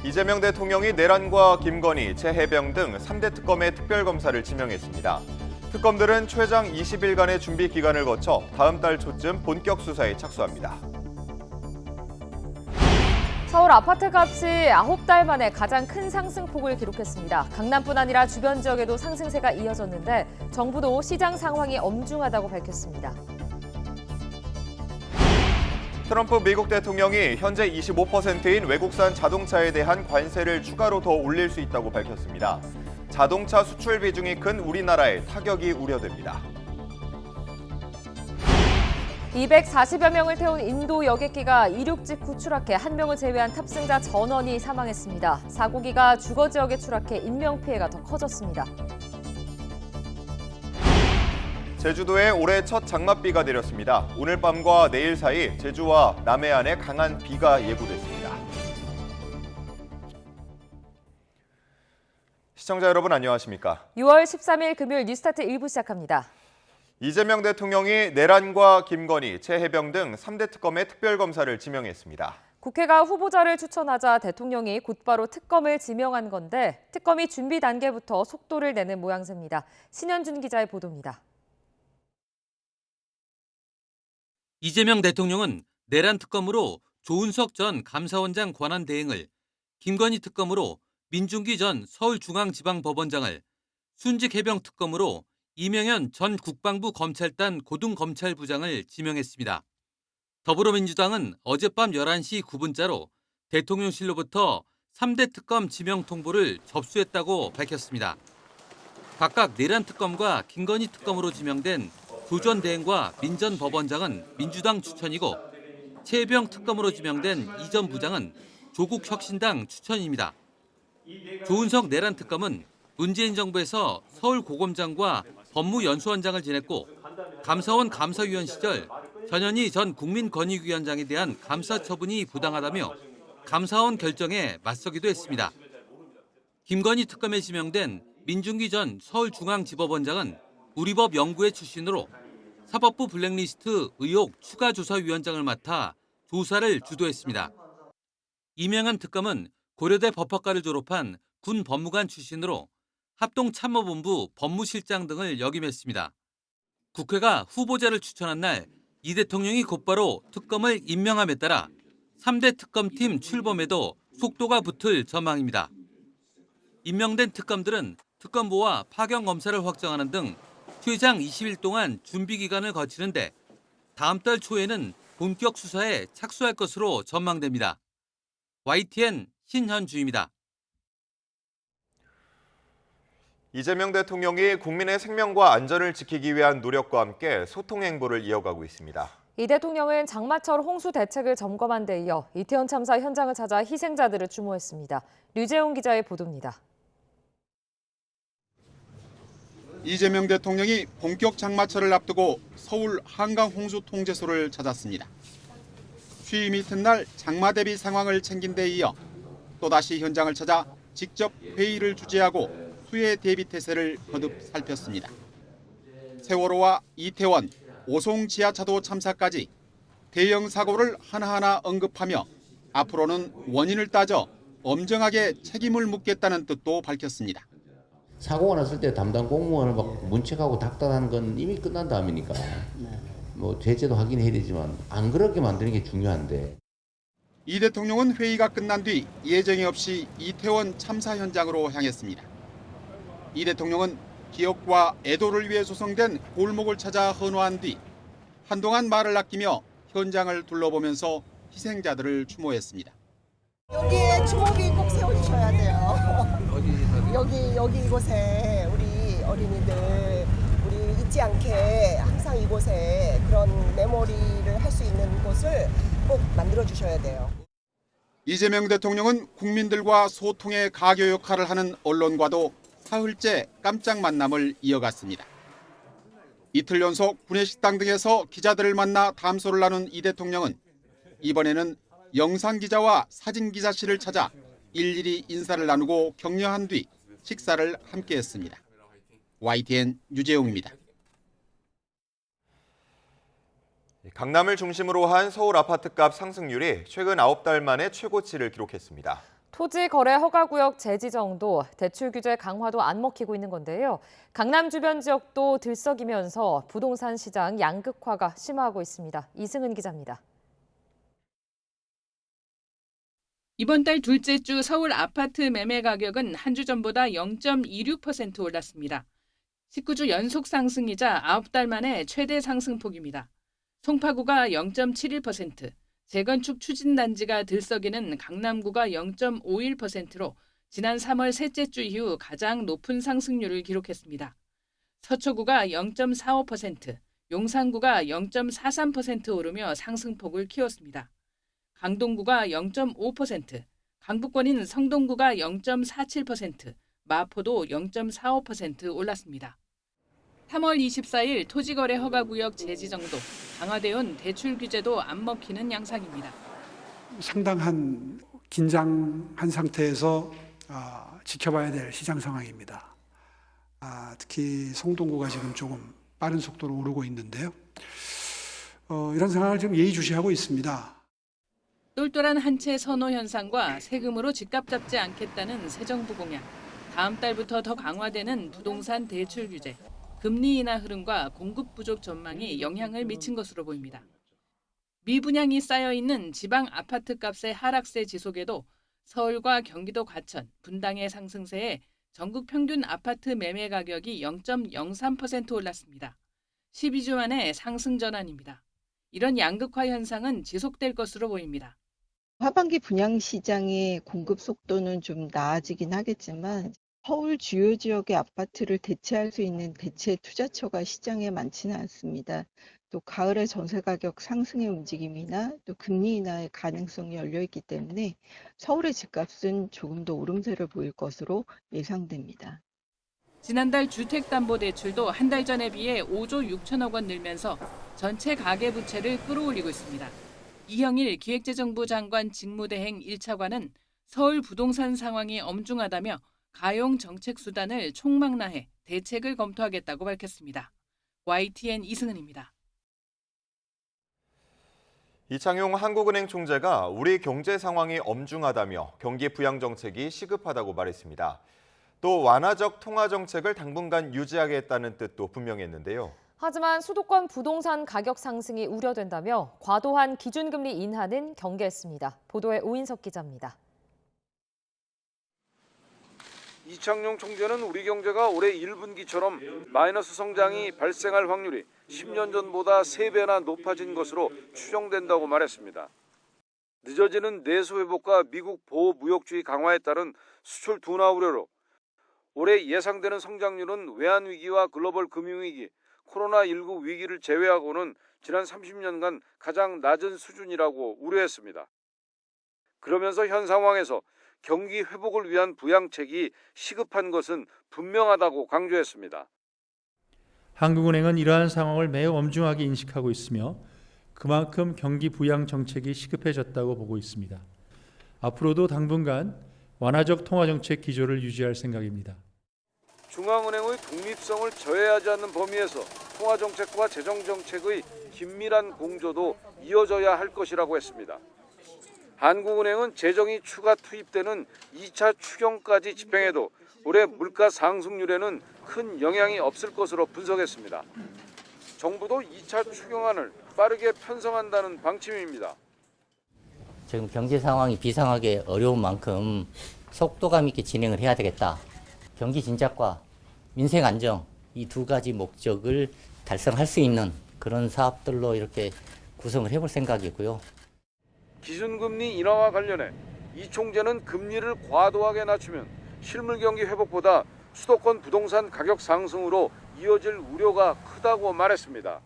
이재명 대통령이 내란과 김건희, 최혜병 등 3대 특검의 특별검사를 지명했습니다. 특검들은 최장 20일간의 준비 기간을 거쳐 다음 달 초쯤 본격 수사에 착수합니다. 서울 아파트 값이 9달 만에 가장 큰 상승폭을 기록했습니다. 강남뿐 아니라 주변 지역에도 상승세가 이어졌는데 정부도 시장 상황이 엄중하다고 밝혔습니다. 트럼프 미국 대통령이 현재 25%인 외국산 자동차에 대한 관세를 추가로 더 올릴 수 있다고 밝혔습니다. 자동차 수출 비중이 큰 우리나라에 타격이 우려됩니다. 240여 명을 태운 인도 여객기가 이륙 직후 추락해 한 명을 제외한 탑승자 전원이 사망했습니다. 사고기가 주거 지역에 추락해 인명피해가 더 커졌습니다. 제주도에 올해 첫 장맛비가 내렸습니다. 오늘 밤과 내일 사이 제주와 남해안에 강한 비가 예보됐습니다. 시청자 여러분 안녕하십니까? 6월 13일 금요일 뉴스타트 1부 시작합니다. 이재명 대통령이 내란과 김건희, 최혜병 등 3대 특검의 특별검사를 지명했습니다. 국회가 후보자를 추천하자 대통령이 곧바로 특검을 지명한 건데 특검이 준비 단계부터 속도를 내는 모양새입니다. 신현준 기자의 보도입니다. 이재명 대통령은 내란 특검으로 조은석 전 감사원장 권한 대행을, 김건희 특검으로 민중기 전 서울중앙지방법원장을, 순직 해병 특검으로 이명현 전 국방부 검찰단 고등검찰부장을 지명했습니다. 더불어민주당은 어젯밤 11시 9분자로 대통령실로부터 3대 특검 지명 통보를 접수했다고 밝혔습니다. 각각 내란 특검과 김건희 특검으로 지명된 조 전 대행과 민 전 법원장은 민주당 추천이고 최혜병 특검으로 지명된 이 전 부장은 조국 혁신당 추천입니다. 조은석 내란 특검은 문재인 정부에서 서울고검장과 법무연수원장을 지냈고 감사원 감사위원 시절 전현희 전 국민권익위원장에 대한 감사 처분이 부당하다며 감사원 결정에 맞서기도 했습니다. 김건희 특검에 지명된 민중기 전 서울중앙지법원장은 우리법 연구회 출신으로 사법부 블랙리스트 의혹 추가조사위원장을 맡아 조사를 주도했습니다. 이명현 특검은 고려대 법학과를 졸업한 군 법무관 출신으로 합동참모본부 법무실장 등을 역임했습니다. 국회가 후보자를 추천한 날 이 대통령이 곧바로 특검을 임명함에 따라 3대 특검팀 출범에도 속도가 붙을 전망입니다. 임명된 특검들은 특검보와 파견 검사를 확정하는 등 최장 20일 동안 준비 기간을 거치는데 다음 달 초에는 본격 수사에 착수할 것으로 전망됩니다. YTN 신현주입니다. 이재명 대통령이 국민의 생명과 안전을 지키기 위한 노력과 함께 소통 행보를 이어가고 있습니다. 이 대통령은 장마철 홍수 대책을 점검한 데 이어 이태원 참사 현장을 찾아 희생자들을 추모했습니다. 류재용 기자의 보도입니다. 이재명 대통령이 본격 장마철을 앞두고 서울 한강 홍수 통제소를 찾았습니다. 취임 이튿날 장마 대비 상황을 챙긴 데 이어 또다시 현장을 찾아 직접 회의를 주재하고 수해 대비 태세를 거듭 살폈습니다. 세월호와 이태원, 오송 지하차도 참사까지 대형 사고를 하나하나 언급하며 앞으로는 원인을 따져 엄정하게 책임을 묻겠다는 뜻도 밝혔습니다. 사고가 났을 때 담당 공무원을 막 문책하고 닥달하는 건 이미 끝난 다음이니까 뭐 제재도 확인해야 되지만 안 그렇게 만드는 게 중요한데. 이 대통령은 회의가 끝난 뒤 예정이 없이 이태원 참사 현장으로 향했습니다. 이 대통령은 기억과 애도를 위해 조성된 골목을 찾아 헌화한 뒤 한동안 말을 아끼며 현장을 둘러보면서 희생자들을 추모했습니다. 여기에 주먹이 꼭 세워주셔야 돼요. 여기 이곳에 우리 어린이들 우리 잊지 않게 항상 이곳에 그런 메모리를 할 수 있는 곳을 꼭 만들어 주셔야 돼요. 이재명 대통령은 국민들과 소통의 가교 역할을 하는 언론과도 사흘째 깜짝 만남을 이어갔습니다. 이틀 연속 구내식당 등에서 기자들을 만나 담소를 나눈 이 대통령은 이번에는 영상기자와 사진기자실을 찾아 일일이 인사를 나누고 격려한 뒤 식사를 함께했습니다. YTN 유재용입니다. 강남을 중심으로 한 서울 아파트값 상승률이 최근 9달 만에 최고치를 기록했습니다. 토지 거래 허가구역 재지정도, 대출 규제 강화도 안 먹히고 있는 건데요. 강남 주변 지역도 들썩이면서 부동산 시장 양극화가 심화하고 있습니다. 이승은 기자입니다. 이번 달 둘째 주 서울 아파트 매매 가격은 한 주 전보다 0.26% 올랐습니다. 19주 연속 상승이자 9달 만에 최대 상승폭입니다. 송파구가 0.71%, 재건축 추진단지가 들썩이는 강남구가 0.51%로 지난 3월 셋째 주 이후 가장 높은 상승률을 기록했습니다. 서초구가 0.45%, 용산구가 0.43% 오르며 상승폭을 키웠습니다. 강동구가 0.5%, 강북권인 성동구가 0.47%, 마포도 0.45% 올랐습니다. 3월 24일 토지거래 허가구역 재지정도, 강화되어 대출 규제도 안 먹히는 양상입니다. 상당한 긴장한 상태에서 지켜봐야 될 시장 상황입니다. 특히 성동구가 지금 조금 빠른 속도로 오르고 있는데요. 이런 상황을 지금 예의주시하고 있습니다. 똘똘한 한 채 선호 현상과 세금으로 집값 잡지 않겠다는 새 정부 공약, 다음 달부터 더 강화되는 부동산 대출 규제, 금리 인하 흐름과 공급 부족 전망이 영향을 미친 것으로 보입니다. 미분양이 쌓여있는 지방 아파트 값의 하락세 지속에도 서울과 경기도 과천, 분당의 상승세에 전국 평균 아파트 매매 가격이 0.03% 올랐습니다. 12주 만에 상승 전환입니다. 이런 양극화 현상은 지속될 것으로 보입니다. 하반기 분양시장의 공급 속도는 좀 나아지긴 하겠지만 서울 주요 지역의 아파트를 대체할 수 있는 대체 투자처가 시장에 많지는 않습니다. 또 가을의 전세 가격 상승의 움직임이나 또 금리 인하의 가능성이 열려있기 때문에 서울의 집값은 조금 더 오름세를 보일 것으로 예상됩니다. 지난달 주택담보대출도 한 달 전에 비해 5조 6천억 원 늘면서 전체 가계부채를 끌어올리고 있습니다. 이형일 기획재정부 장관 직무대행 1차관은 서울 부동산 상황이 엄중하다며 가용 정책 수단을 총망라해 대책을 검토하겠다고 밝혔습니다. YTN 이승은입니다. 이창용 한국은행 총재가 우리 경제 상황이 엄중하다며 경기 부양 정책이 시급하다고 말했습니다. 또 완화적 통화 정책을 당분간 유지하겠다는 뜻도 분명히 했는데요. 하지만 수도권 부동산 가격 상승이 우려된다며 과도한 기준금리 인하는 경계했습니다. 보도에 오인석 기자입니다. 이창용 총재는 우리 경제가 올해 1분기처럼 마이너스 성장이 발생할 확률이 10년 전보다 3배나 높아진 것으로 추정된다고 말했습니다. 늦어지는 내수 회복과 미국 보호 무역주의 강화에 따른 수출 둔화 우려로 올해 예상되는 성장률은 외환위기와 글로벌 금융위기, 코로나19 위기를 제외하고는 지난 30년간 가장 낮은 수준이라고 우려했습니다. 그러면서 현 상황에서 경기 회복을 위한 부양책이 시급한 것은 분명하다고 강조했습니다. 한국은행은 이러한 상황을 매우 엄중하게 인식하고 있으며 그만큼 경기 부양 정책이 시급해졌다고 보고 있습니다. 앞으로도 당분간 완화적 통화정책 기조를 유지할 생각입니다. 중앙은행의 독립성을 저해하지 않는 범위에서 통화정책과 재정정책의 긴밀한 공조도 이어져야 할 것이라고 했습니다. 한국은행은 재정이 추가 투입되는 2차 추경까지 집행해도 올해 물가 상승률에는 큰 영향이 없을 것으로 분석했습니다. 정부도 2차 추경안을 빠르게 편성한다는 방침입니다. 지금 경제 상황이 비상하게 어려운 만큼 속도감 있게 진행을 해야 되겠다. 경기 진작과 민생 안정, 이 두 가지 목적을 달성할 수 있는 그런 사업들로 이렇게 구성을 해볼 생각이고요. 기준금리 인하와 관련해 이 총재는 금리를 과도하게 낮추면 실물 경기 회복보다 수도권 부동산 가격 상승으로 이어질 우려가 크다고 말했습니다.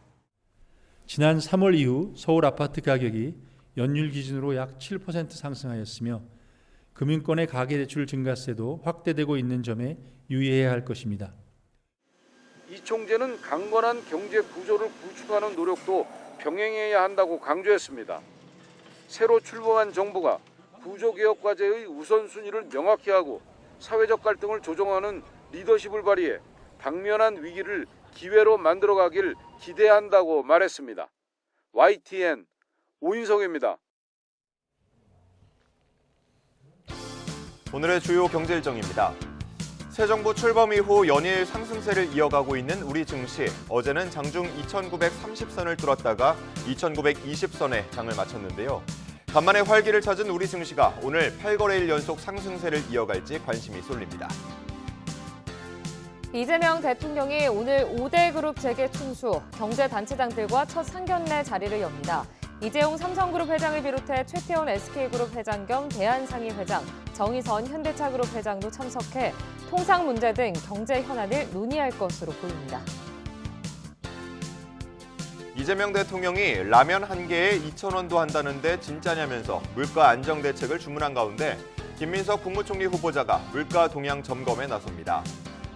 지난 3월 이후 서울 아파트 가격이 연율 기준으로 약 7% 상승하였으며 금융권의 가계대출 증가세도 확대되고 있는 점에 유의해야 할 것입니다. 이 총재는 강건한 경제 구조를 구축하는 노력도 병행해야 한다고 강조했습니다. 새로 출범한 정부가 구조개혁 과제의 우선순위를 명확히 하고 사회적 갈등을 조정하는 리더십을 발휘해 당면한 위기를 기회로 만들어가길 기대한다고 말했습니다. YTN 오인석입니다. 오늘의 주요 경제 일정입니다. 새 정부 출범 이후 연일 상승세를 이어가고 있는 우리 증시. 어제는 장중 2,930선을 뚫었다가 2,920선에 장을 마쳤는데요. 간만에 활기를 찾은 우리 증시가 오늘 8거래일 연속 상승세를 이어갈지 관심이 쏠립니다. 이재명 대통령이 오늘 5대 그룹 재계 총수, 경제단체장들과 첫 상견례 자리를 엽니다. 이재용 삼성그룹 회장을 비롯해 최태원 SK그룹 회장 겸 대한상의 회장, 정의선 현대차그룹 회장도 참석해 통상 문제 등 경제 현안을 논의할 것으로 보입니다. 이재명 대통령이 라면 한 개에 2,000원도 한다는데 진짜냐면서 물가 안정 대책을 주문한 가운데 김민석 국무총리 후보자가 물가 동향 점검에 나섭니다.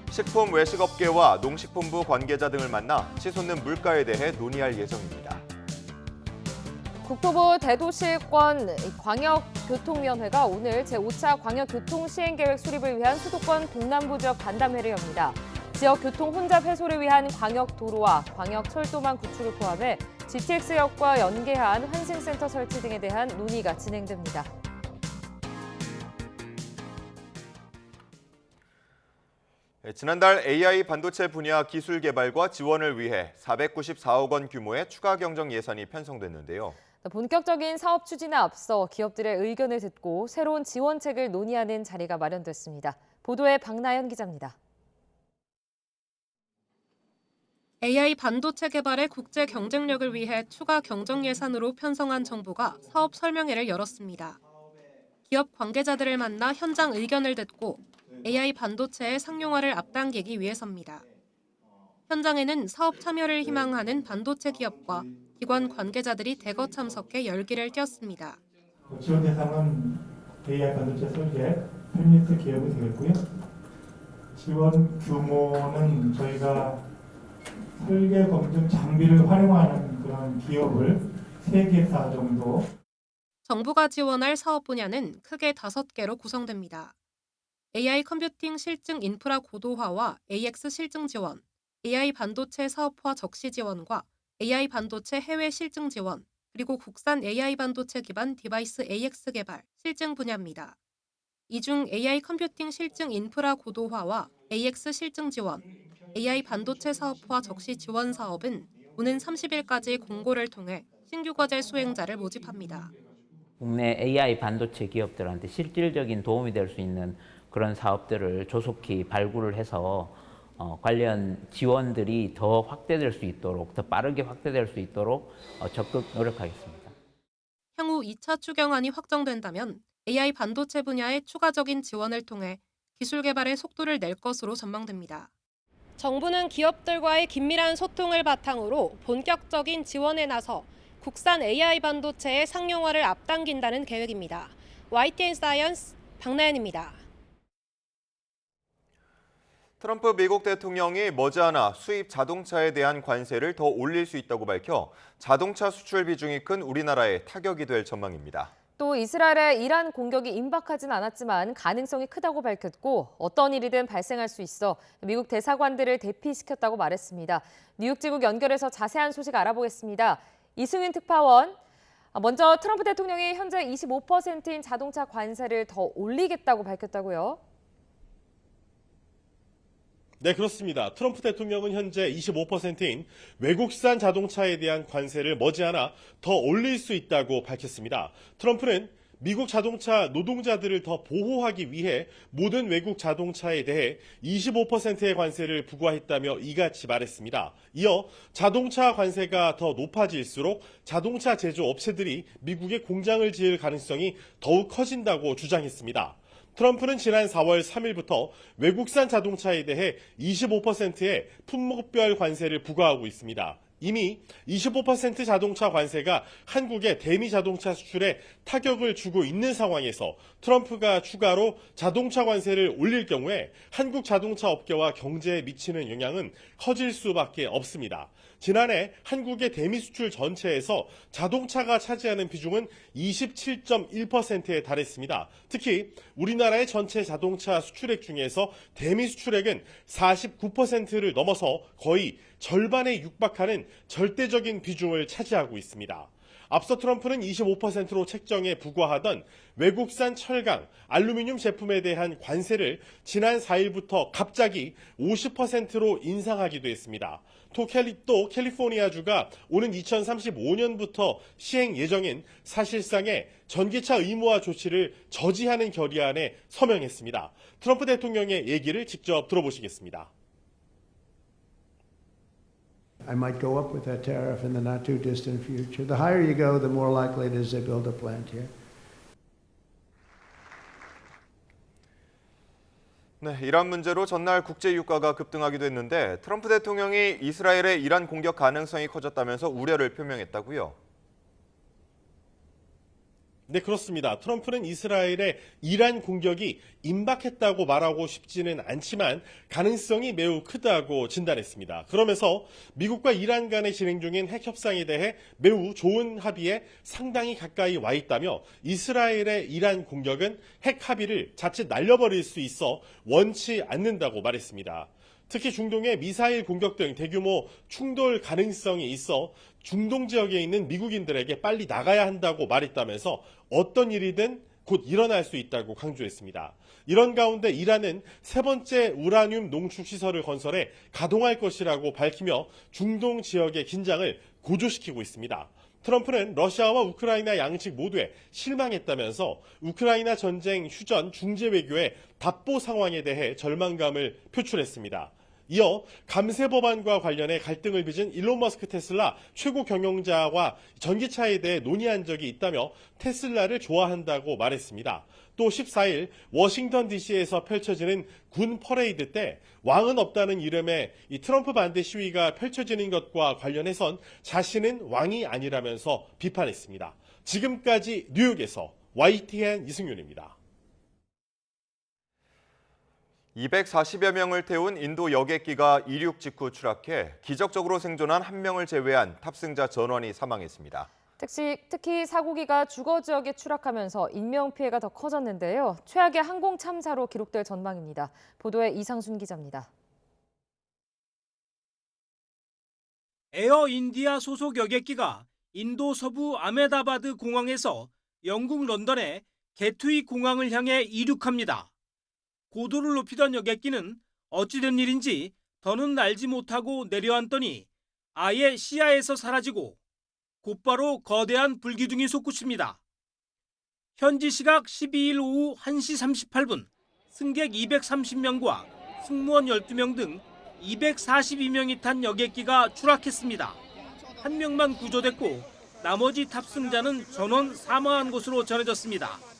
식품 외식업계와 농식품부 관계자 등을 만나 치솟는 물가에 대해 논의할 예정입니다. 국토부 대도시권 광역교통위원회가 오늘 제5차 광역교통시행계획 수립을 위한 수도권 동남부 지역 간담회를 엽니다. 지역 교통 혼잡 해소를 위한 광역도로와 광역철도망 구축을 포함해 GTX역과 연계한 환승센터 설치 등에 대한 논의가 진행됩니다. 지난달 AI 반도체 분야 기술 개발과 지원을 위해 494억 원 규모의 추가 경정 예산이 편성됐는데요. 본격적인 사업 추진에 앞서 기업들의 의견을 듣고 새로운 지원책을 논의하는 자리가 마련됐습니다. 보도에 박나연 기자입니다. AI 반도체 개발의 국제 경쟁력을 위해 추가 경정 예산으로 편성한 정부가 사업 설명회를 열었습니다. 기업 관계자들을 만나 현장 의견을 듣고 AI 반도체의 상용화를 앞당기기 위해서입니다. 현장에는 사업 참여를 희망하는 반도체 기업과 기관 관계자들이 대거 참석해 열기를 띄웠습니다. 지원 대상은 AI 반도체 설계, 팹리스 기업이 되겠고요. 지원 규모는 저희가 설계 검증 장비를 활용하는 그런 기업을 3개사 정도. 정부가 지원할 사업 분야는 크게 5개로 구성됩니다. AI 컴퓨팅 실증 인프라 고도화와 AX 실증 지원, AI 반도체 사업화 적시 지원과 AI 반도체 해외 실증 지원, 그리고 국산 AI 반도체 기반 디바이스 AX 개발, 실증 분야입니다. 이 중 AI 컴퓨팅 실증 인프라 고도화와 AX 실증 지원, AI 반도체 사업화 적시 지원 사업은 오는 30일까지 공고를 통해 신규 과제 수행자를 모집합니다. 국내 AI 반도체 기업들한테 실질적인 도움이 될 수 있는 그런 사업들을 조속히 발굴을 해서 관련 지원들이 더 확대될 수 있도록, 더 빠르게 확대될 수 있도록 적극 노력하겠습니다. 향후 2차 추경안이 확정된다면 AI 반도체 분야의 추가적인 지원을 통해 기술 개발의 속도를 낼 것으로 전망됩니다. 정부는 기업들과의 긴밀한 소통을 바탕으로 본격적인 지원에 나서 국산 AI 반도체의 상용화를 앞당긴다는 계획입니다. YTN 사이언스 박나연입니다. 트럼프 미국 대통령이 머지않아 수입 자동차에 대한 관세를 더 올릴 수 있다고 밝혀 자동차 수출 비중이 큰 우리나라에 타격이 될 전망입니다. 또 이스라엘의 이란 공격이 임박하진 않았지만 가능성이 크다고 밝혔고 어떤 일이든 발생할 수 있어 미국 대사관들을 대피시켰다고 말했습니다. 뉴욕지국 연결해서 자세한 소식 알아보겠습니다. 이승윤 특파원, 먼저 트럼프 대통령이 현재 25%인 자동차 관세를 더 올리겠다고 밝혔다고요? 네, 그렇습니다. 트럼프 대통령은 현재 25%인 외국산 자동차에 대한 관세를 머지않아 더 올릴 수 있다고 밝혔습니다. 트럼프는 미국 자동차 노동자들을 더 보호하기 위해 모든 외국 자동차에 대해 25%의 관세를 부과했다며 이같이 말했습니다. 이어 자동차 관세가 더 높아질수록 자동차 제조업체들이 미국에 공장을 지을 가능성이 더욱 커진다고 주장했습니다. 트럼프는 지난 4월 3일부터 외국산 자동차에 대해 25%의 품목별 관세를 부과하고 있습니다. 이미 25% 자동차 관세가 한국의 대미 자동차 수출에 타격을 주고 있는 상황에서 트럼프가 추가로 자동차 관세를 올릴 경우에 한국 자동차 업계와 경제에 미치는 영향은 커질 수밖에 없습니다. 지난해 한국의 대미 수출 전체에서 자동차가 차지하는 비중은 27.1%에 달했습니다. 특히 우리나라의 전체 자동차 수출액 중에서 대미 수출액은 49%를 넘어서 거의 절반에 육박하는 절대적인 비중을 차지하고 있습니다. 앞서 트럼프는 25%로 책정에 부과하던 외국산 철강, 알루미늄 제품에 대한 관세를 지난 4일부터 갑자기 50%로 인상하기도 했습니다. 또 캘리포니아주가 오는 2035년부터 시행 예정인 사실상의 전기차 의무화 조치를 저지하는 결의안에 서명했습니다. 트럼프 대통령의 얘기를 직접 들어보시겠습니다. I might go up with that tariff in the not too distant future. The higher you go, the more likely it is they build a plant here. 네, 이란 문제로 전날 국제 유가가 급등하기도 했는데 트럼프 대통령이 이스라엘의 이란 공격 가능성이 커졌다면서 우려를 표명했다고요? 네, 그렇습니다. 트럼프는 이스라엘의 이란 공격이 임박했다고 말하고 싶지는 않지만 가능성이 매우 크다고 진단했습니다. 그러면서 미국과 이란 간에 진행 중인 핵 협상에 대해 매우 좋은 합의에 상당히 가까이 와 있다며 이스라엘의 이란 공격은 핵 합의를 자칫 날려버릴 수 있어 원치 않는다고 말했습니다. 특히 중동의 미사일 공격 등 대규모 충돌 가능성이 있어 중동 지역에 있는 미국인들에게 빨리 나가야 한다고 말했다면서 어떤 일이든 곧 일어날 수 있다고 강조했습니다. 이런 가운데 이란은 세 번째 우라늄 농축 시설을 건설해 가동할 것이라고 밝히며 중동 지역의 긴장을 고조시키고 있습니다. 트럼프는 러시아와 우크라이나 양측 모두에 실망했다면서 우크라이나 전쟁 휴전 중재 외교의 답보 상황에 대해 절망감을 표출했습니다. 이어 감세 법안과 관련해 갈등을 빚은 일론 머스크 테슬라 최고 경영자와 전기차에 대해 논의한 적이 있다며 테슬라를 좋아한다고 말했습니다. 또 14일 워싱턴 DC에서 펼쳐지는 군 퍼레이드 때 왕은 없다는 이름의 이 트럼프 반대 시위가 펼쳐지는 것과 관련해선 자신은 왕이 아니라면서 비판했습니다. 지금까지 뉴욕에서 YTN 이승윤입니다. 240여 명을 태운 인도 여객기가 이륙 직후 추락해 기적적으로 생존한 한 명을 제외한 탑승자 전원이 사망했습니다. 특히 사고기가 주거 지역에 추락하면서 인명피해가 더 커졌는데요. 최악의 항공 참사로 기록될 전망입니다. 보도에 이상순 기자입니다. 에어 인디아 소속 여객기가 인도 서부 아메다바드 공항에서 영국 런던의 게트윅 공항을 향해 이륙합니다. 고도를 높이던 여객기는 어찌된 일인지 더는 날지 못하고 내려앉더니 아예 시야에서 사라지고 곧바로 거대한 불기둥이 솟구칩니다. 현지 시각 12일 오후 1시 38분 승객 230명과 승무원 12명 등 242명이 탄 여객기가 추락했습니다. 한 명만 구조됐고 나머지 탑승자는 전원 사망한 것으로 전해졌습니다.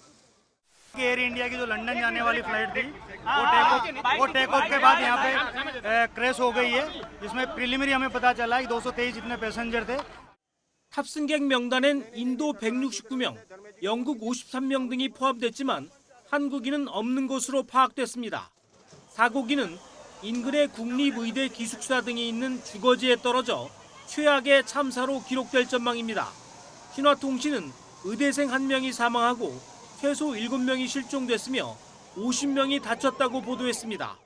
Air India की जो लंदन जाने वाली फ्लाइट थी वो take off के बाद यहाँ पे क्रैश हो गई है जिसमें प्रिलिमिनरी हमें पता चला है 223 जितने पैसेंजर थे. 탑승객 명단엔 인도 169명, 영국 53명 등이 포함됐지만 한국인은 없는 것으로 파악됐습니다. 사고기는 인근의 국립의대 기숙사 등이 있는 주거지에 떨어져 최악의 참사로 기록될 전망입니다. 신화통신은 의대생 1명이 사망하고 최소 7명이 실종됐으며 50명이 다쳤다고 보도했습니다.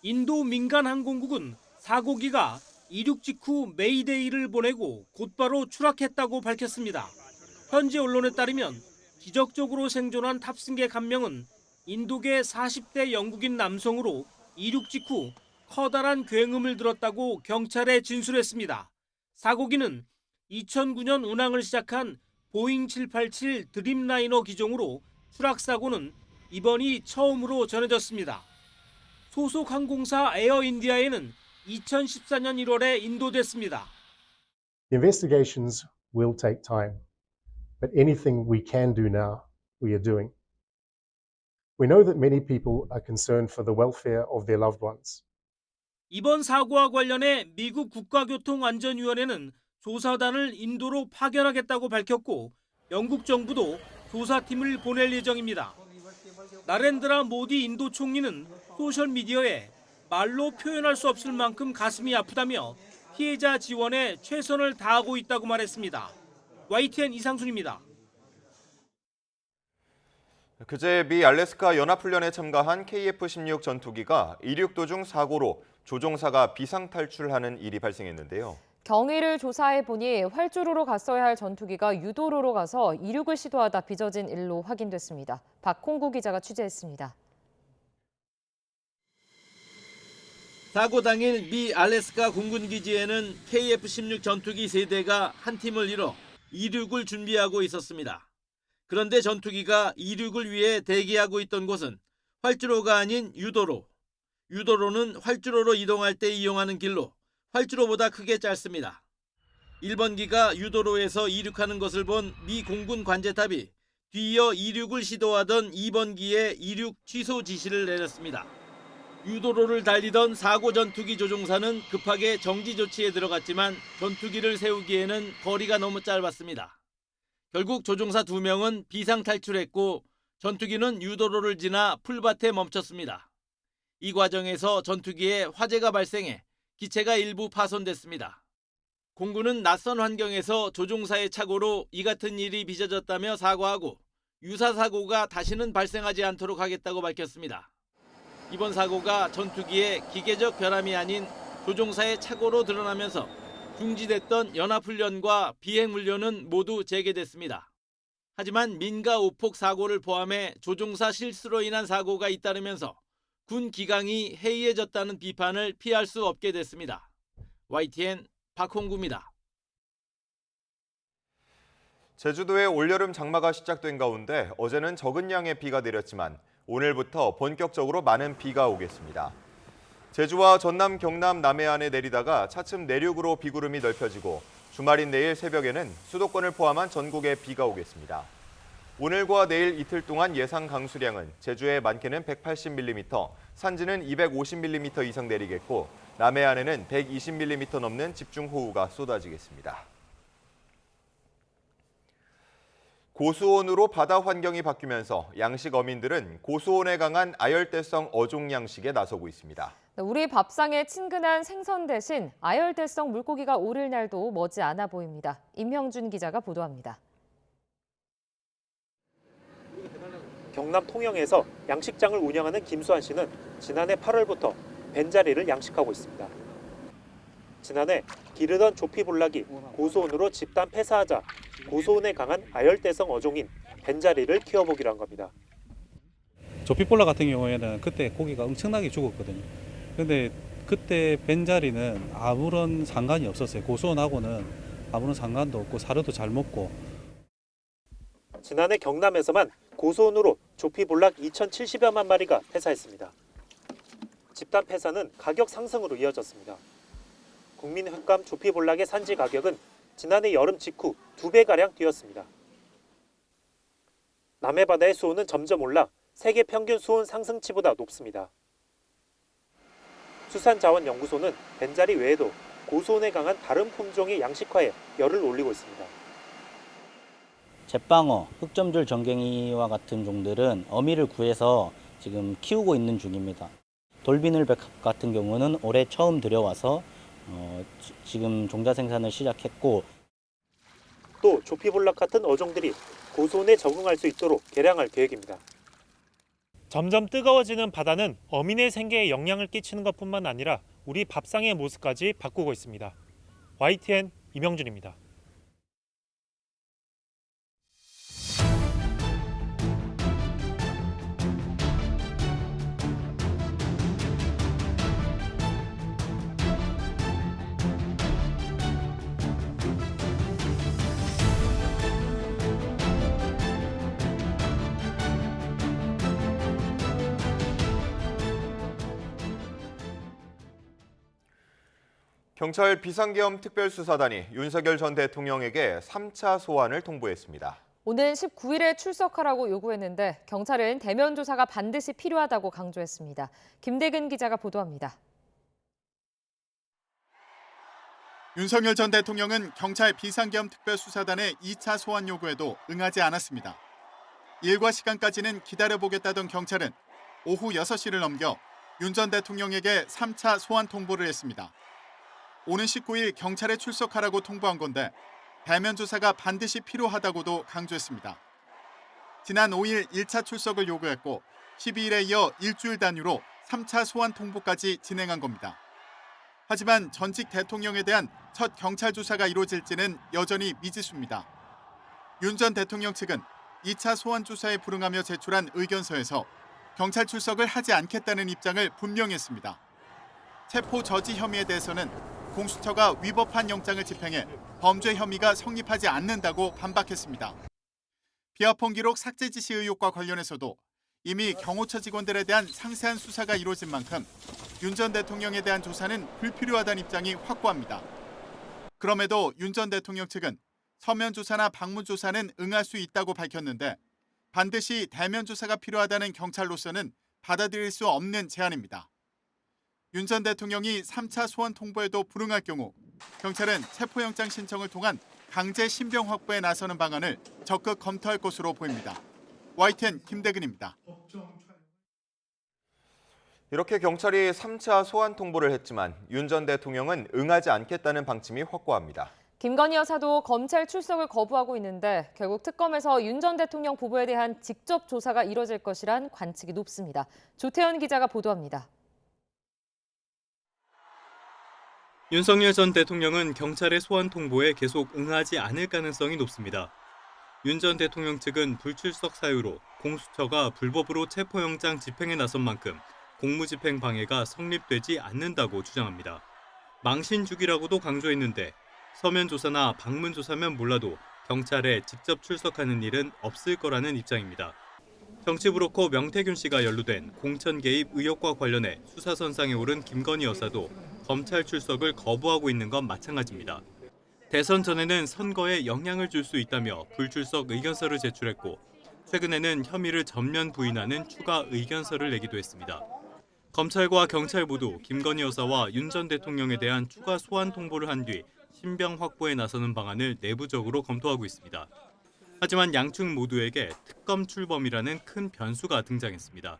인도 민간항공국은 사고기가 이륙 직후 메이데이를 보내고 곧바로 추락했다고 밝혔습니다. 현지 언론에 따르면 기적적으로 생존한 탑승객 1명은 인도계 40대 영국인 남성으로 이륙 직후 커다란 굉음을 들었다고 경찰에 진술했습니다. 사고기는 2009년 운항을 시작한 보잉 787 드림라이너 기종으로 추락 사고는 이번이 처음으로 전해졌습니다. 소속 항공사 에어 인디아에는 2014년 1월에 인도됐습니다. The investigations will take time, but anything we can do now, we are doing. We know that many people are concerned for the welfare of their loved ones. 이번 사고와 관련해 미국 국가교통안전위원회는 조사단을 인도로 파견하겠다고 밝혔고 영국 정부도 조사팀을 보낼 예정입니다. 나렌드라 모디 인도 총리는 소셜미디어에 말로 표현할 수 없을 만큼 가슴이 아프다며 피해자 지원에 최선을 다하고 있다고 말했습니다. YTN 이상순입니다. 그제 미 알래스카 연합훈련에 참가한 KF-16 전투기가 이륙 도중 사고로 조종사가 비상탈출하는 일이 발생했는데요. 경위를 조사해 보니 활주로로 갔어야 할 전투기가 유도로로 가서 이륙을 시도하다 빚어진 일로 확인됐습니다. 박홍구 기자가 취재했습니다. 사고 당일 미 알래스카 공군기지에는 KF-16 전투기 3대가 한 팀을 이뤄 이륙을 준비하고 있었습니다. 그런데 전투기가 이륙을 위해 대기하고 있던 곳은 활주로가 아닌 유도로. 유도로는 활주로로 이동할 때 이용하는 길로 활주로보다 크게 짧습니다. 1번기가 유도로에서 이륙하는 것을 본 미 공군 관제탑이 뒤이어 이륙을 시도하던 2번기에 이륙 취소 지시를 내렸습니다. 유도로를 달리던 사고 전투기 조종사는 급하게 정지 조치에 들어갔지만 전투기를 세우기에는 거리가 너무 짧았습니다. 결국 조종사 2명은 비상탈출했고 전투기는 유도로를 지나 풀밭에 멈췄습니다. 이 과정에서 전투기에 화재가 발생해 기체가 일부 파손됐습니다. 공군은 낯선 환경에서 조종사의 착오로 이 같은 일이 빚어졌다며 사과하고 유사 사고가 다시는 발생하지 않도록 하겠다고 밝혔습니다. 이번 사고가 전투기의 기계적 결함이 아닌 조종사의 착오로 드러나면서 중지됐던 연합훈련과 비행훈련은 모두 재개됐습니다. 하지만 민가 오폭 사고를 포함해 조종사 실수로 인한 사고가 잇따르면서 군 기강이 해이해졌다는 비판을 피할 수 없게 됐습니다. YTN 박홍구입니다. 제주도에 올여름 장마가 시작된 가운데 어제는 적은 양의 비가 내렸지만 오늘부터 본격적으로 많은 비가 오겠습니다. 제주와 전남, 경남, 남해안에 내리다가 차츰 내륙으로 비구름이 넓혀지고 주말인 내일 새벽에는 수도권을 포함한 전국에 비가 오겠습니다. 오늘과 내일 이틀 동안 예상 강수량은 제주의 많게는 180mm, 산지는 250mm 이상 내리겠고 남해안에는 120mm 넘는 집중호우가 쏟아지겠습니다. 고수온으로 바다 환경이 바뀌면서 양식 어민들은 고수온에 강한 아열대성 어종 양식에 나서고 있습니다. 우리 밥상에 친근한 생선 대신 아열대성 물고기가 오를 날도 머지않아 보입니다. 임형준 기자가 보도합니다. 경남 통영에서 양식장을 운영하는 김수환 씨는 지난해 8월부터 벤자리를 양식하고 있습니다. 지난해 기르던 조피볼락이 고수온으로 집단 폐사하자 고수온에 강한 아열대성 어종인 벤자리를 키워보기로 한 겁니다. 조피볼락 같은 경우에는 그때 고기가 엄청나게 죽었거든요. 근데 그때 벤자리는 아무런 상관이 없었어요. 고수온하고는 아무런 상관도 없고 사료도 잘 먹고. 지난해 경남에서만 고수온으로 조피볼락 2,070여만 마리가 폐사했습니다. 집단 폐사는 가격 상승으로 이어졌습니다. 국민횟감 조피볼락의 산지 가격은 지난해 여름 직후 2배가량 뛰었습니다. 남해바다의 수온은 점점 올라 세계 평균 수온 상승치보다 높습니다. 수산자원연구소는 벤자리 외에도 고수온에 강한 다른 품종의 양식화에 열을 올리고 있습니다. 잿방어, 흑점줄 정갱이와 같은 종들은 어미를 구해서 지금 키우고 있는 중입니다. 돌비늘백 같은 경우는 올해 처음 들여와서 지금 종자 생산을 시작했고, 또 조피볼락 같은 어종들이 고수온에 적응할 수 있도록 개량할 계획입니다. 점점 뜨거워지는 바다는 어민의 생계에 영향을 끼치는 것뿐만 아니라 우리 밥상의 모습까지 바꾸고 있습니다. YTN 임영준입니다. 경찰 비상계엄 특별수사단이 윤석열 전 대통령에게 3차 소환을 통보했습니다. 오는 19일에 출석하라고 요구했는데 경찰은 대면 조사가 반드시 필요하다고 강조했습니다. 김대근 기자가 보도합니다. 윤석열 전 대통령은 경찰 비상계엄 특별수사단의 2차 소환 요구에도 응하지 않았습니다. 일과 시간까지는 기다려보겠다던 경찰은 오후 6시를 넘겨 윤 전 대통령에게 3차 소환 통보를 했습니다. 오는 19일 경찰에 출석하라고 통보한 건데 대면 조사가 반드시 필요하다고도 강조했습니다. 지난 5일 1차 출석을 요구했고 12일에 이어 일주일 단위로 3차 소환 통보까지 진행한 겁니다. 하지만 전직 대통령에 대한 첫 경찰 조사가 이루어질지는 여전히 미지수입니다. 윤 전 대통령 측은 2차 소환 조사에 불응하며 제출한 의견서에서 경찰 출석을 하지 않겠다는 입장을 분명히 했습니다. 체포 저지 혐의에 대해서는 공수처가 위법한 영장을 집행해 범죄 혐의가 성립하지 않는다고 반박했습니다. 비화폰 기록 삭제 지시 의혹과 관련해서도 이미 경호처 직원들에 대한 상세한 수사가 이루어진 만큼 윤 전 대통령에 대한 조사는 불필요하다는 입장이 확고합니다. 그럼에도 윤 전 대통령 측은 서면 조사나 방문 조사는 응할 수 있다고 밝혔는데 반드시 대면 조사가 필요하다는 경찰로서는 받아들일 수 없는 제안입니다. 윤 전 대통령이 3차 소환 통보에도 불응할 경우 경찰은 체포영장 신청을 통한 강제 신병 확보에 나서는 방안을 적극 검토할 것으로 보입니다. YTN 김대근입니다. 이렇게 경찰이 3차 소환 통보를 했지만 윤 전 대통령은 응하지 않겠다는 방침이 확고합니다. 김건희 여사도 검찰 출석을 거부하고 있는데 결국 특검에서 윤 전 대통령 부부에 대한 직접 조사가 이뤄질 것이란 관측이 높습니다. 조태현 기자가 보도합니다. 윤석열 전 대통령은 경찰의 소환 통보에 계속 응하지 않을 가능성이 높습니다. 윤 전 대통령 측은 불출석 사유로 공수처가 불법으로 체포영장 집행에 나선 만큼 공무집행 방해가 성립되지 않는다고 주장합니다. 망신주기라고도 강조했는데 서면 조사나 방문 조사면 몰라도 경찰에 직접 출석하는 일은 없을 거라는 입장입니다. 정치브로커 명태균 씨가 연루된 공천 개입 의혹과 관련해 수사선상에 오른 김건희 여사도 검찰 출석을 거부하고 있는 건 마찬가지입니다. 대선 전에는 선거에 영향을 줄 수 있다며 불출석 의견서를 제출했고 최근에는 혐의를 전면 부인하는 추가 의견서를 내기도 했습니다. 검찰과 경찰 모두 김건희 여사와 윤 전 대통령에 대한 추가 소환 통보를 한 뒤 신병 확보에 나서는 방안을 내부적으로 검토하고 있습니다. 하지만 양측 모두에게 특검 출범이라는 큰 변수가 등장했습니다.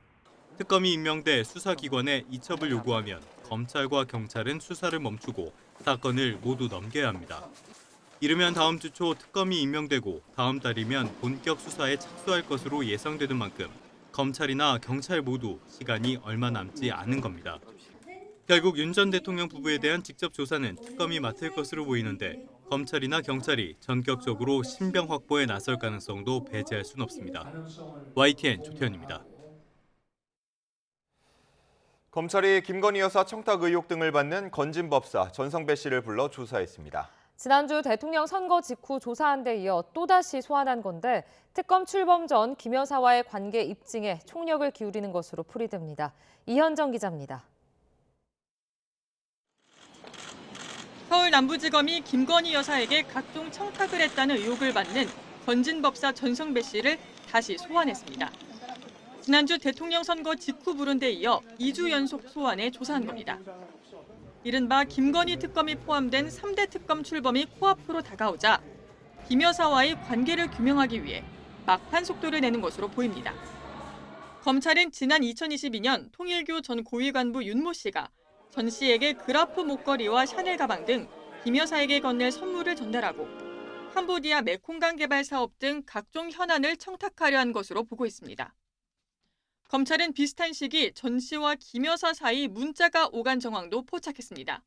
특검이 임명돼 수사기관에 이첩을 요구하면 검찰과 경찰은 수사를 멈추고 사건을 모두 넘겨야 합니다. 이르면 다음 주 초 특검이 임명되고 다음 달이면 본격 수사에 착수할 것으로 예상되는 만큼 검찰이나 경찰 모두 시간이 얼마 남지 않은 겁니다. 결국 윤 전 대통령 부부에 대한 직접 조사는 특검이 맡을 것으로 보이는데 검찰이나 경찰이 전격적으로 신병 확보에 나설 가능성도 배제할 순 없습니다. YTN 조태현입니다. 검찰이 김건희 여사 청탁 의혹 등을 받는 건진법사 전성배 씨를 불러 조사했습니다. 지난주 대통령 선거 직후 조사한 데 이어 또다시 소환한 건데 특검 출범 전 김 여사와의 관계 입증에 총력을 기울이는 것으로 풀이됩니다. 이현정 기자입니다. 서울 남부지검이 김건희 여사에게 각종 청탁을 했다는 의혹을 받는 건진법사 전성배 씨를 다시 소환했습니다. 지난주 대통령 선거 직후 부른 데 이어 2주 연속 소환해 조사한 겁니다. 이른바 김건희 특검이 포함된 3대 특검 출범이 코앞으로 다가오자 김 여사와의 관계를 규명하기 위해 막판 속도를 내는 것으로 보입니다. 검찰은 지난 2022년 통일교 전 고위관부 윤모 씨가 전 씨에게 그라프 목걸이와 샤넬 가방 등 김 여사에게 건넬 선물을 전달하고 캄보디아 메콩강 개발 사업 등 각종 현안을 청탁하려 한 것으로 보고 있습니다. 검찰은 비슷한 시기 전 씨와 김 여사 사이 문자가 오간 정황도 포착했습니다.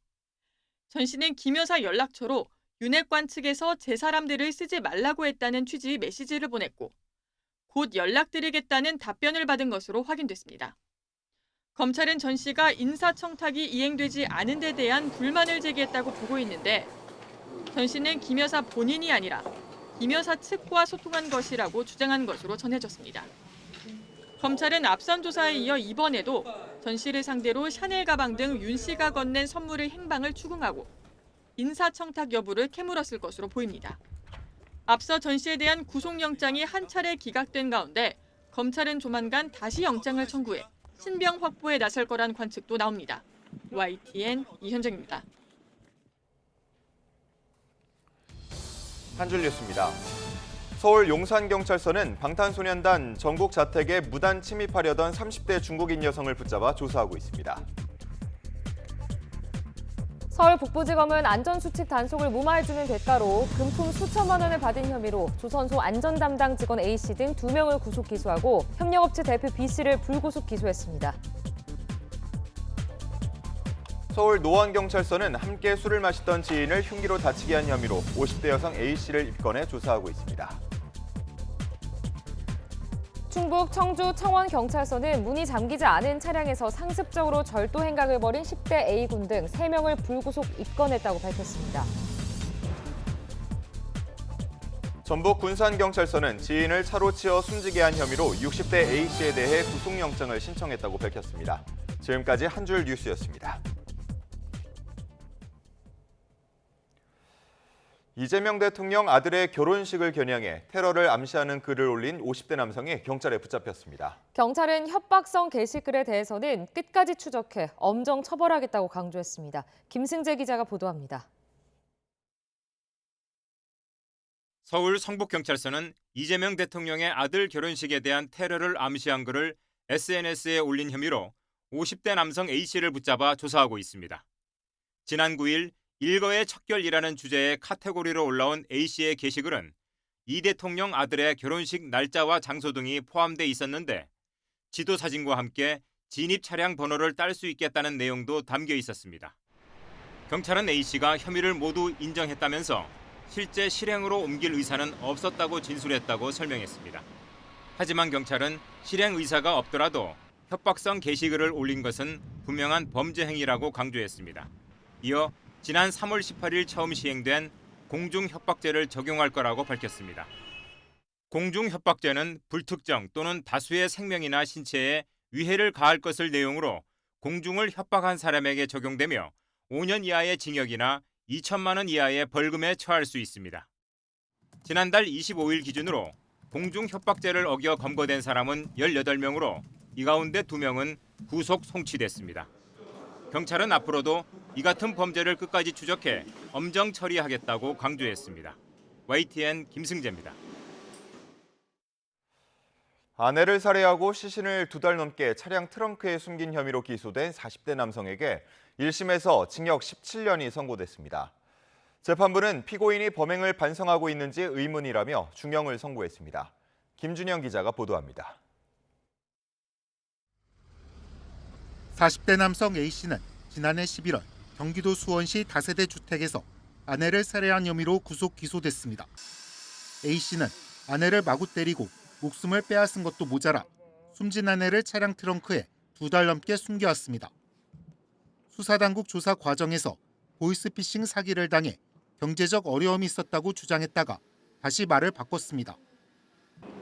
전 씨는 김 여사 연락처로 윤핵관 측에서 제 사람들을 쓰지 말라고 했다는 취지의 메시지를 보냈고 곧 연락드리겠다는 답변을 받은 것으로 확인됐습니다. 검찰은 전 씨가 인사청탁이 이행되지 않은 데 대한 불만을 제기했다고 보고 있는데 전 씨는 김 여사 본인이 아니라 김 여사 측과 소통한 것이라고 주장한 것으로 전해졌습니다. 검찰은 앞선 조사에 이어 이번에도 전 씨를 상대로 샤넬 가방 등 윤 씨가 건넨 선물의 행방을 추궁하고 인사청탁 여부를 캐물었을 것으로 보입니다. 앞서 전 씨에 대한 구속영장이 한 차례 기각된 가운데 검찰은 조만간 다시 영장을 청구해 신병 확보에 나설 거란 관측도 나옵니다. YTN 이현정입니다. 한 줄 뉴스입니다. 서울 용산경찰서는 방탄소년단 전국 자택에 무단 침입하려던 30대 중국인 여성을 붙잡아 조사하고 있습니다. 서울 북부지검은 안전수칙 단속을 무마해주는 대가로 금품 수천만 원을 받은 혐의로 조선소 안전담당 직원 A씨 등 2명을 구속 기소하고 협력업체 대표 B씨를 불구속 기소했습니다. 서울 노원경찰서는 함께 술을 마시던 지인을 흉기로 다치게 한 혐의로 50대 여성 A씨를 입건해 조사하고 있습니다. 충북 청주 청원경찰서는 문이 잠기지 않은 차량에서 상습적으로 절도 행각을 벌인 10대 A군 등 3명을 불구속 입건했다고 밝혔습니다. 전북 군산경찰서는 지인을 차로 치어 숨지게 한 혐의로 60대 A씨에 대해 구속영장을 신청했다고 밝혔습니다. 지금까지 한 줄 뉴스였습니다. 이재명 대통령 아들의 결혼식을 겨냥해 테러를 암시하는 글을 올린 50대 남성이 경찰에 붙잡혔습니다. 경찰은 협박성 게시글에 대해서는 끝까지 추적해 엄정 처벌하겠다고 강조했습니다. 김승재 기자가 보도합니다. 서울 성북경찰서는 이재명 대통령의 아들 결혼식에 대한 테러를 암시한 글을 SNS에 올린 혐의로 50대 남성 A씨를 붙잡아 조사하고 있습니다. 지난 9일 일거의 척결이라는 주제의 카테고리로 올라온 A씨의 게시글은 이 대통령 아들의 결혼식 날짜와 장소 등이 포함돼 있었는데 지도 사진과 함께 진입 차량 번호를 딸 수 있겠다는 내용도 담겨 있었습니다. 경찰은 A씨가 혐의를 모두 인정했다면서 실제 실행으로 옮길 의사는 없었다고 진술했다고 설명했습니다. 하지만 경찰은 실행 의사가 없더라도 협박성 게시글을 올린 것은 분명한 범죄 행위라고 강조했습니다. 이어 지난 3월 18일 처음 시행된 공중협박죄를 적용할 거라고 밝혔습니다. 공중협박죄는 불특정 또는 다수의 생명이나 신체에 위해를 가할 것을 내용으로 공중을 협박한 사람에게 적용되며 5년 이하의 징역이나 2천만 원 이하의 벌금에 처할 수 있습니다. 지난달 25일 기준으로 공중협박죄를 어겨 검거된 사람은 18명으로 이 가운데 2명은 구속 송치됐습니다. 경찰은 앞으로도 이 같은 범죄를 끝까지 추적해 엄정 처리하겠다고 강조했습니다. YTN 김승재입니다. 아내를 살해하고 시신을 2달 넘게 차량 트렁크에 숨긴 혐의로 기소된 40대 남성에게 1심에서 징역 17년이 선고됐습니다. 재판부는 피고인이 범행을 반성하고 있는지 의문이라며 중형을 선고했습니다. 김준영 기자가 보도합니다. 40대 남성 A씨는 지난해 11월 경기도 수원시 다세대 주택에서 아내를 살해한 혐의로 구속 기소됐습니다. A씨는 아내를 마구 때리고 목숨을 빼앗은 것도 모자라 숨진 아내를 차량 트렁크에 2달 넘게 숨겨왔습니다. 수사당국 조사 과정에서 보이스피싱 사기를 당해 경제적 어려움이 있었다고 주장했다가 다시 말을 바꿨습니다.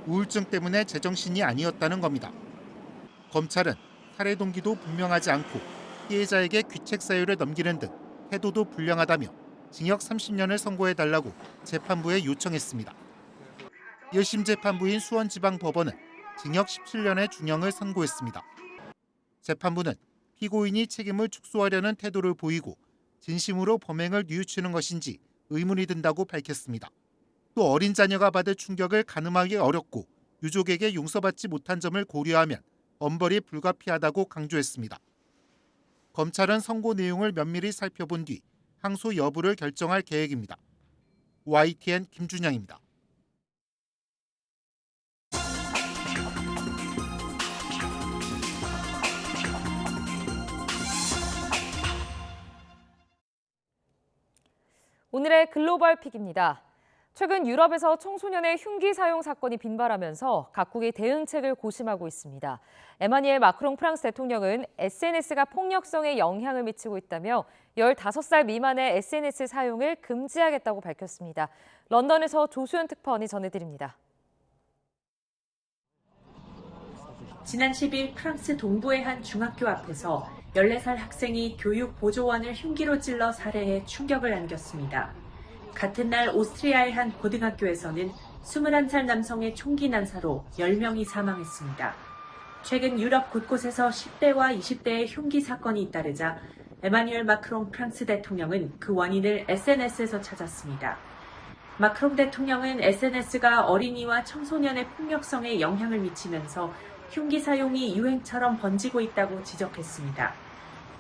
우울증 때문에 제정신이 아니었다는 겁니다. 검찰은 살해 동기도 분명하지 않고 피해자에게 귀책 사유를 넘기는 등 태도도 불량하다며 징역 30년을 선고해달라고 재판부에 요청했습니다. 1심 재판부인 수원지방법원은 징역 17년의 중형을 선고했습니다. 재판부는 피고인이 책임을 축소하려는 태도를 보이고 진심으로 범행을 뉘우치는 것인지 의문이 든다고 밝혔습니다. 또 어린 자녀가 받을 충격을 가늠하기 어렵고 유족에게 용서받지 못한 점을 고려하면 엄벌이 불가피하다고 강조했습니다. 검찰은 선고 내용을 면밀히 살펴본 뒤 항소 여부를 결정할 계획입니다. YTN 김준영입니다. 오늘의 글로벌 픽입니다. 최근 유럽에서 청소년의 흉기 사용 사건이 빈발하면서 각국이 대응책을 고심하고 있습니다. 에마뉘엘 마크롱 프랑스 대통령은 SNS가 폭력성에 영향을 미치고 있다며 15살 미만의 SNS 사용을 금지하겠다고 밝혔습니다. 런던에서 조수연 특파원이 전해드립니다. 지난 10일 프랑스 동부의 한 중학교 앞에서 14살 학생이 교육 보조원을 흉기로 찔러 살해해 충격을 안겼습니다. 같은 날 오스트리아의 한 고등학교에서는 21살 남성의 총기 난사로 10명이 사망했습니다. 최근 유럽 곳곳에서 10대와 20대의 흉기 사건이 잇따르자 에마뉘엘 마크롱 프랑스 대통령은 그 원인을 SNS에서 찾았습니다. 마크롱 대통령은 SNS가 어린이와 청소년의 폭력성에 영향을 미치면서 흉기 사용이 유행처럼 번지고 있다고 지적했습니다.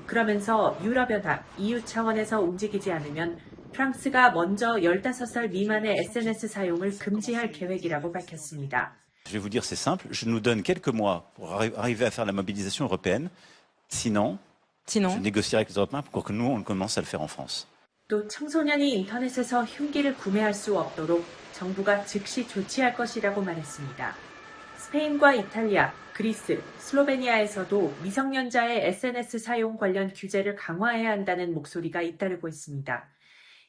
그러면서 유럽연합, EU 차원에서 움직이지 않으면 프랑스가 먼저 15살 미만의 SNS 사용을 금지할 계획이라고 밝혔습니다. Je vais vous dire, c'est simple, je nous donne quelques mois pour arriver à faire la mobilisation européenne. Sinon, je négocierai avec les Européens pour que nous, on commence à le faire en France. 또 청소년이 인터넷에서 흉기를 구매할 수 없도록 정부가 즉시 조치할 것이라고 말했습니다. 스페인과 이탈리아, 그리스, 슬로베니아에서도 미성년자의 SNS 사용 관련 규제를 강화해야 한다는 목소리가 잇따르고 있습니다.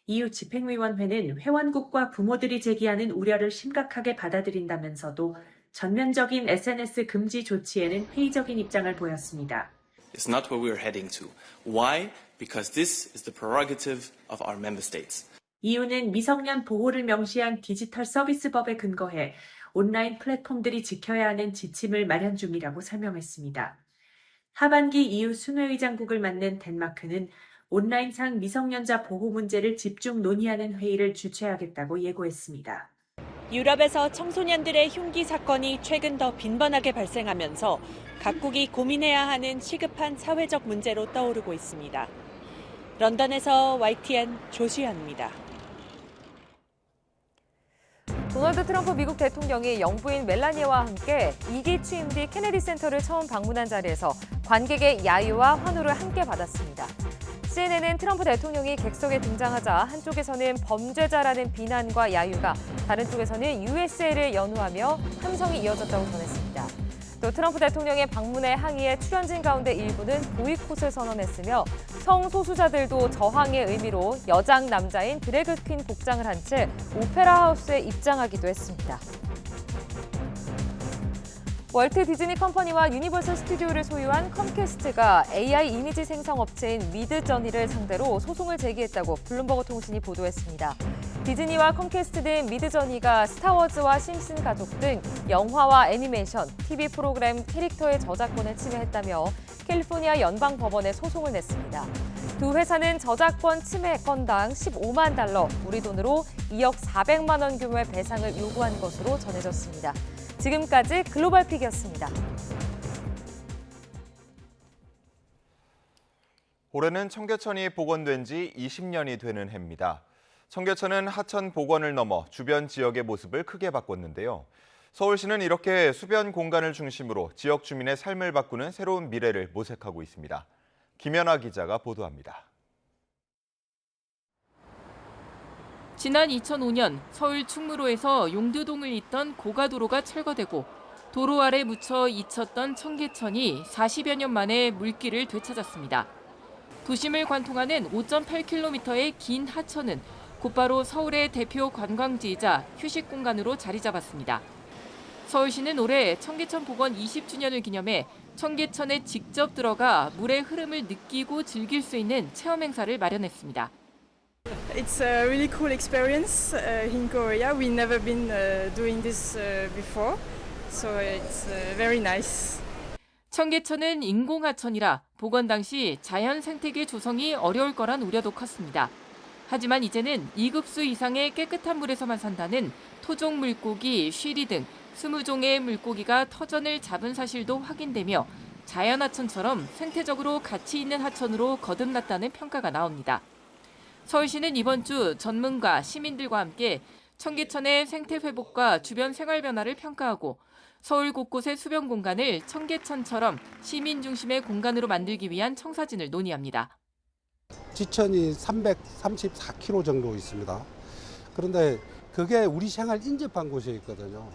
EU 집행위원회는 회원국과 부모들이 제기하는 우려를 심각하게 받아들인다면서도 전면적인 SNS 금지 조치에는 회의적인 입장을 보였습니다. It's not where we're heading to. Why? Because this is the prerogative of our member states. EU는 미성년 보호를 명시한 디지털 서비스법에 근거해 온라인 플랫폼들이 지켜야 하는 지침을 마련 중이라고 설명했습니다. 하반기 EU 순회의장국을 맡는 덴마크는 온라인상 미성년자 보호 문제를 집중 논의하는 회의를 주최하겠다고 예고했습니다. 유럽에서 청소년들의 흉기 사건이 최근 더 빈번하게 발생하면서 각국이 고민해야 하는 시급한 사회적 문제로 떠오르고 있습니다. 런던에서 YTN 조시현입니다. 도널드 트럼프 미국 대통령이 영부인 멜라니아와 함께 2기 취임 뒤 케네디 센터를 처음 방문한 자리에서 관객의 야유와 환호를 함께 받았습니다. CNN은 트럼프 대통령이 객석에 등장하자 한쪽에서는 범죄자라는 비난과 야유가, 다른 쪽에서는 USA를 연호하며 함성이 이어졌다고 전했습니다. 또 트럼프 대통령의 방문에 항의해 출연진 가운데 일부는 보이콧을 선언했으며 성소수자들도 저항의 의미로 여장 남자인 드래그 퀸 복장을 한 채 오페라 하우스에 입장하기도 했습니다. 월트 디즈니 컴퍼니와 유니버설 스튜디오를 소유한 컴캐스트가 AI 이미지 생성 업체인 미드저니를 상대로 소송을 제기했다고 블룸버그 통신이 보도했습니다. 디즈니와 컴캐스트는 미드저니가 스타워즈와 심슨 가족 등 영화와 애니메이션, TV 프로그램 캐릭터의 저작권을 침해했다며 캘리포니아 연방법원에 소송을 냈습니다. 두 회사는 저작권 침해 건당 15만 달러, 우리 돈으로 2억 400만 원 규모의 배상을 요구한 것으로 전해졌습니다. 지금까지 글로벌픽이었습니다. 올해는 청계천이 복원된 지 20년이 되는 해입니다. 청계천은 하천 복원을 넘어 주변 지역의 모습을 크게 바꿨는데요. 서울시는 이렇게 수변 공간을 중심으로 지역 주민의 삶을 바꾸는 새로운 미래를 모색하고 있습니다. 김연아 기자가 보도합니다. 지난 2005년 서울 충무로에서 용두동을 잇던 고가도로가 철거되고 도로 아래 묻혀 잊혔던 청계천이 40여 년 만에 물길을 되찾았습니다. 도심을 관통하는 5.8km의 긴 하천은 곧바로 서울의 대표 관광지이자 휴식 공간으로 자리 잡았습니다. 서울시는 올해 청계천 복원 20주년을 기념해 청계천에 직접 들어가 물의 흐름을 느끼고 즐길 수 있는 체험 행사를 마련했습니다. It's a really cool experience in Korea. We've never been doing this before, so it's very nice. 청계천은 인공하천이라 복원 당시 자연 생태계 조성이 어려울 거란 우려도 컸습니다. 하지만 이제는 2급수 이상의 깨끗한 물에서만 산다는 토종 물고기, 쉬리 등 20종의 물고기가 터전을 잡은 사실도 확인되며 자연하천처럼 생태적으로 가치 있는 하천으로 거듭났다는 평가가 나옵니다. 서울시는 이번 주 전문가, 시민들과 함께 청계천의 생태 회복과 주변 생활 변화를 평가하고 서울 곳곳의 수변 공간을 청계천처럼 시민 중심의 공간으로 만들기 위한 청사진을 논의합니다. 지천이 334km 정도 있습니다. 그런데 그게 우리 생활 인접한 곳에 있거든요.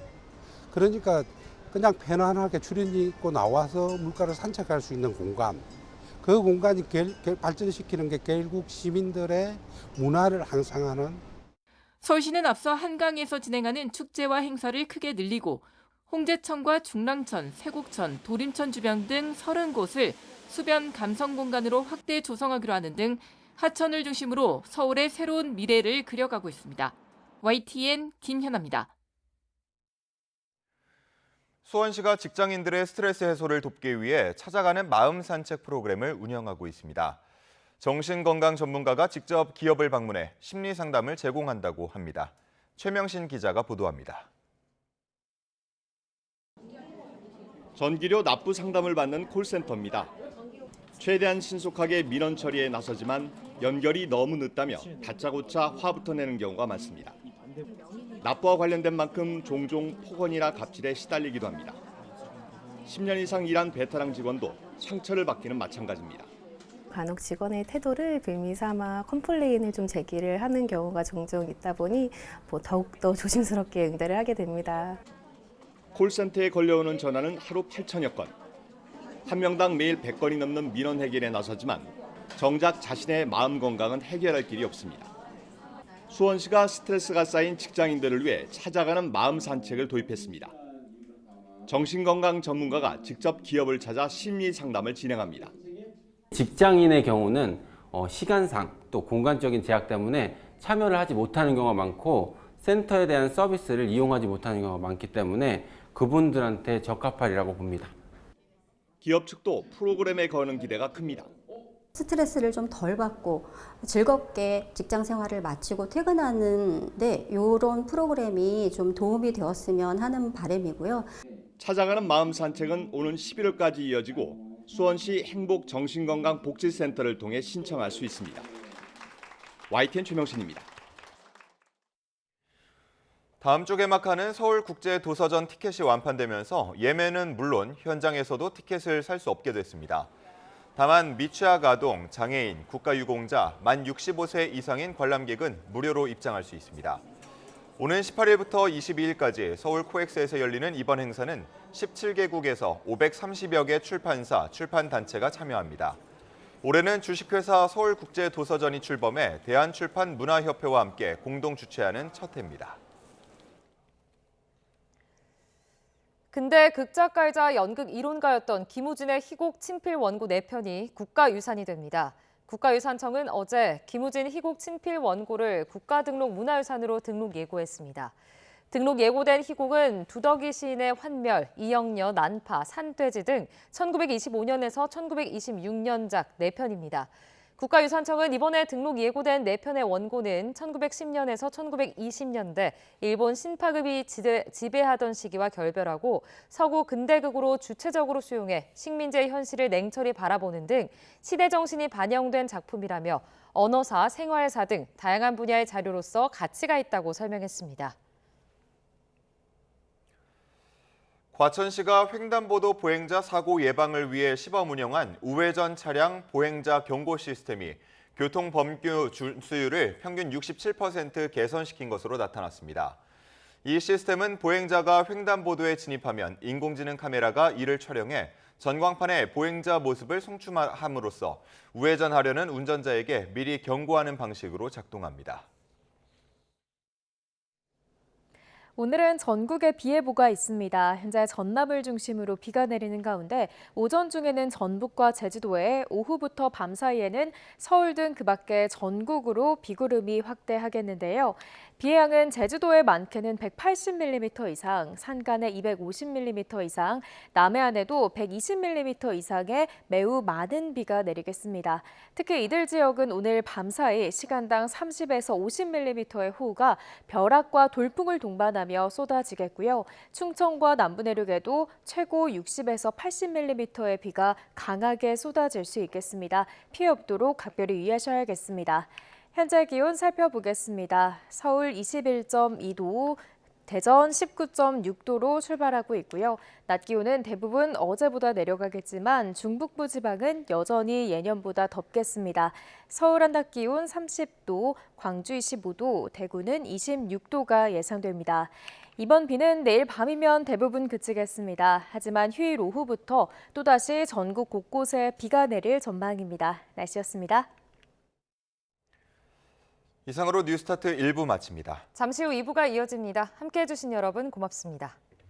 그러니까 그냥 편안하게 출연이 있고 나와서 물가를 산책할 수 있는 공간. 그 공간이 발전시키는 게 결국 시민들의 문화를 향상하는. 서울시는 앞서 한강에서 진행하는 축제와 행사를 크게 늘리고 홍제천과 중랑천, 세곡천, 도림천 주변 등 30곳을 수변 감성 공간으로 확대 조성하기로 하는 등 하천을 중심으로 서울의 새로운 미래를 그려가고 있습니다. YTN 김현아입니다. 수원시가 직장인들의 스트레스 해소를 돕기 위해 찾아가는 마음 산책 프로그램을 운영하고 있습니다. 정신건강 전문가가 직접 기업을 방문해 심리 상담을 제공한다고 합니다. 최명신 기자가 보도합니다. 전기료 납부 상담을 받는 콜센터입니다. 최대한 신속하게 민원 처리에 나서지만 연결이 너무 늦다며 다짜고짜 화부터 내는 경우가 많습니다. 납부와 관련된 만큼 종종 폭언이나 갑질에 시달리기도 합니다. 10년 이상 일한 베테랑 직원도 상처를 받기는 마찬가지입니다. 간혹 직원의 태도를 빌미 삼아 컴플레인을 좀 제기를 하는 경우가 종종 있다 보니 더욱더 조심스럽게 응대를 하게 됩니다. 콜센터에 걸려오는 전화는 하루 8천여 건. 한 명당 매일 100건이 넘는 민원 해결에 나서지만 정작 자신의 마음 건강은 해결할 길이 없습니다. 수원시가 스트레스가 쌓인 직장인들을 위해 찾아가는 마음 산책을 도입했습니다. 정신건강 전문가가 직접 기업을 찾아 심리 상담을 진행합니다. 직장인의 경우는 시간상 또 공간적인 제약 때문에 참여를 하지 못하는 경우가 많고 센터에 대한 서비스를 이용하지 못하는 경우가 많기 때문에 그분들한테 적합하리라고 봅니다. 기업 측도 프로그램에 거는 기대가 큽니다. 스트레스를 좀 덜 받고 즐겁게 직장 생활을 마치고 퇴근하는데 이런 프로그램이 좀 도움이 되었으면 하는 바람이고요. 찾아가는 마음 산책은 오는 11월까지 이어지고 수원시 행복정신건강복지센터를 통해 신청할 수 있습니다. YTN 최명신입니다. 다음 주 개막하는 서울국제도서전 티켓이 완판되면서 예매는 물론 현장에서도 티켓을 살 수 없게 됐습니다. 다만 미취학 아동, 장애인, 국가유공자, 만 65세 이상인 관람객은 무료로 입장할 수 있습니다. 오는 18일부터 22일까지 서울 코엑스에서 열리는 이번 행사는 17개국에서 530여 개 출판사, 출판단체가 참여합니다. 올해는 주식회사 서울국제도서전이 출범해 대한출판문화협회와 함께 공동 주최하는 첫 해입니다. 근대 극작가이자 연극 이론가였던 김우진의 희곡 친필 원고 4편이 국가유산이 됩니다. 국가유산청은 어제 김우진 희곡 친필 원고를 국가등록 문화유산으로 등록 예고했습니다. 등록 예고된 희곡은 두덕이 시인의 환멸, 이영녀, 난파, 산돼지 등 1925년에서 1926년작 4편입니다. 국가유산청은 이번에 등록 예고된 4편의 원고는 1910년에서 1920년대 일본 신파급이 지배하던 시기와 결별하고 서구 근대극으로 주체적으로 수용해 식민지의 현실을 냉철히 바라보는 등 시대 정신이 반영된 작품이라며 언어사, 생활사 등 다양한 분야의 자료로서 가치가 있다고 설명했습니다. 과천시가 횡단보도 보행자 사고 예방을 위해 시범 운영한 우회전 차량 보행자 경고 시스템이 교통 법규 준수율을 평균 67% 개선시킨 것으로 나타났습니다. 이 시스템은 보행자가 횡단보도에 진입하면 인공지능 카메라가 이를 촬영해 전광판에 보행자 모습을 송출함으로써 우회전하려는 운전자에게 미리 경고하는 방식으로 작동합니다. 오늘은 전국에 비 예보가 있습니다. 현재 전남을 중심으로 비가 내리는 가운데 오전 중에는 전북과 제주도 외에 오후부터 밤 사이에는 서울 등 그 밖에 전국으로 비구름이 확대하겠는데요. 비의 양은 제주도에 많게는 180mm 이상, 산간에 250mm 이상, 남해안에도 120mm 이상의 매우 많은 비가 내리겠습니다. 특히 이들 지역은 오늘 밤 사이 시간당 30에서 50mm의 호우가 벼락과 돌풍을 동반하며 쏟아지겠고요. 충청과 남부 내륙에도 최고 60에서 80mm의 비가 강하게 쏟아질 수 있겠습니다. 피해 없도록 각별히 유의하셔야겠습니다. 현재 기온 살펴보겠습니다. 서울 21.2도, 대전 19.6도로 출발하고 있고요. 낮 기온은 대부분 어제보다 내려가겠지만 중북부 지방은 여전히 예년보다 덥겠습니다. 서울 한낮 기온 30도, 광주 25도, 대구는 26도가 예상됩니다. 이번 비는 내일 밤이면 대부분 그치겠습니다. 하지만 휴일 오후부터 또다시 전국 곳곳에 비가 내릴 전망입니다. 날씨였습니다. 이상으로 뉴스타트 1부 마칩니다. 잠시 후 2부가 이어집니다. 함께해 주신 여러분 고맙습니다.